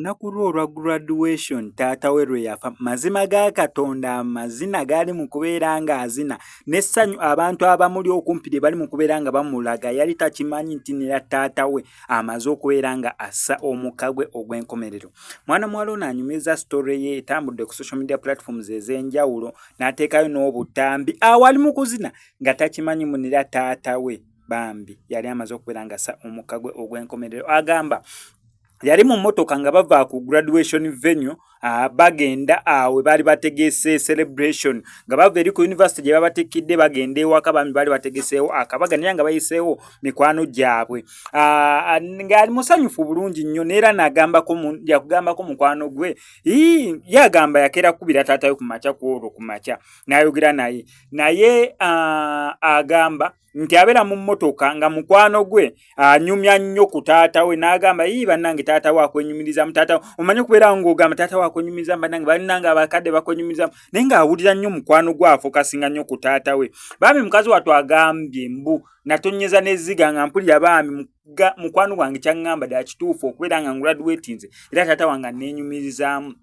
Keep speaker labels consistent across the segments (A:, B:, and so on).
A: olunaku lwe olwa graduation taata we lwe yafa, mazima ga Katonda amazina gaali mu kubeera ng'azina n'essanyu abantu abamuli okumpi lye bali mu kubeera nga bamulaga, yali takimanyi nti nera taata we amaze okubeera nga assa omukka gwe ogw'enkomerero. Mwana muwala ono anyumiza story ye etambudde ku social media platforms ez'enjawulo n'ateekayo n'obutambi awali mu kuzina nga takimanyi munera taata we bambi yali amaze okubeera nga assa omukka gwe ogw'enkomerero. Agamba yali mu mmotoka nga bava ku graduation venue bagenda awe baali bategese celebration nga bava eri ku university gye babatikidde bagenda ewaka bambi baali bategeseewo akabaga naye nga bayiseewo mikwano gyabwe ng'ali musanyufu bulungi nnyo neera yakugambako mukwano gwe yagamba yakeera kubira taata we ku makya kwolwo ku makya n'ayogera naye agamba nti abeera mu mmotoka nga mukwano gwe anyumya nnyo ku taata we n'agamba bannange taata we akwenyumiriza mu taata we omanyi okubeera ng'ogamba taata we akwenyumiriza bannange balinanga abakadde bakwenyumiriza naye ng'awulira nnyo mukwano gwe afokasinga nnyo ku taata we. Bambi mukazi wattu agambye mbu natonyeza n'ezziga nga mpulira bambi mukwano gwange kyaŋŋamba ddala kituufu okubeera nga graduatinze era taata wange neenyumirizaamu.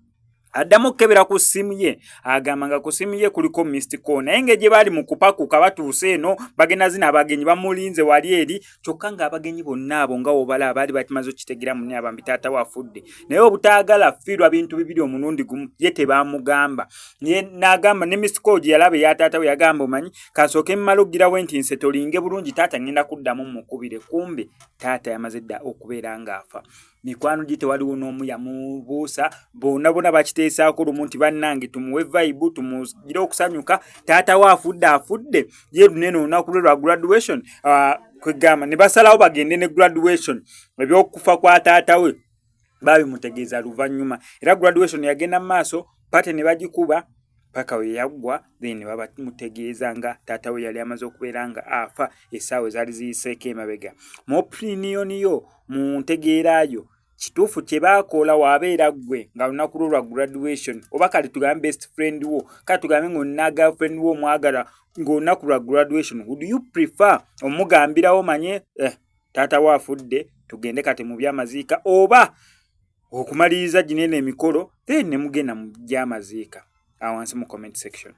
A: Addamu okukebera ku ssimu ye agamba nga ku ssimu ye kuliko missed call naye ng'egye baali mu kupakuka batuuse eno bagenda zina abagenyi bamulinze wali eri kyokka ng'abagenyi bonna abo nga wobala baali bakimaze okkitegera munne abambi taata we afudde naye obutaagala fiirwa bintu bibiri omulundi gumu ye tebaamugamba n'agamba ne missed call gye yalaba eya taata we yagamba omanyi kasooke mmala oggirawo enti nse tolinge bulungi taata ngenda kuddamu mukubire kumbe taata yamaze dda okubeera ng'afa. Mikwano gye tewaliwo n'omu yamubuusa bonna bakiteesaako lumu nti bannange tumuwe vibe tumugire okusanyuka taata we afudde ye lunene olunaku lwe lwa graduation kwegamba ne basalawo bagende ne graduation ebyokufa kwa taata we babimutegeeza luvannyuma era graduation yagenda mu maaso pate ne bagikuba paka we yaggwa then babamutegeeza nga taata we yali amaze okubeera nga afa essaawa ezaali ziyiseeko emabega. Mu opinion yo mu ntegeerayo kituufu kye baakola waabeera ggwe nga lunaku lwo lwa graduation oba kale tugambe best friend wo kale tugambe ng'olina girlfriend wo omwagala ng'olunaku lwa graduation would you prefer omugambirawo manye taata we afudde tugende kati mu byamaziika oba okumaliriza ginene emikolo then ne mugenda mu byamaziika awansi mu comment section.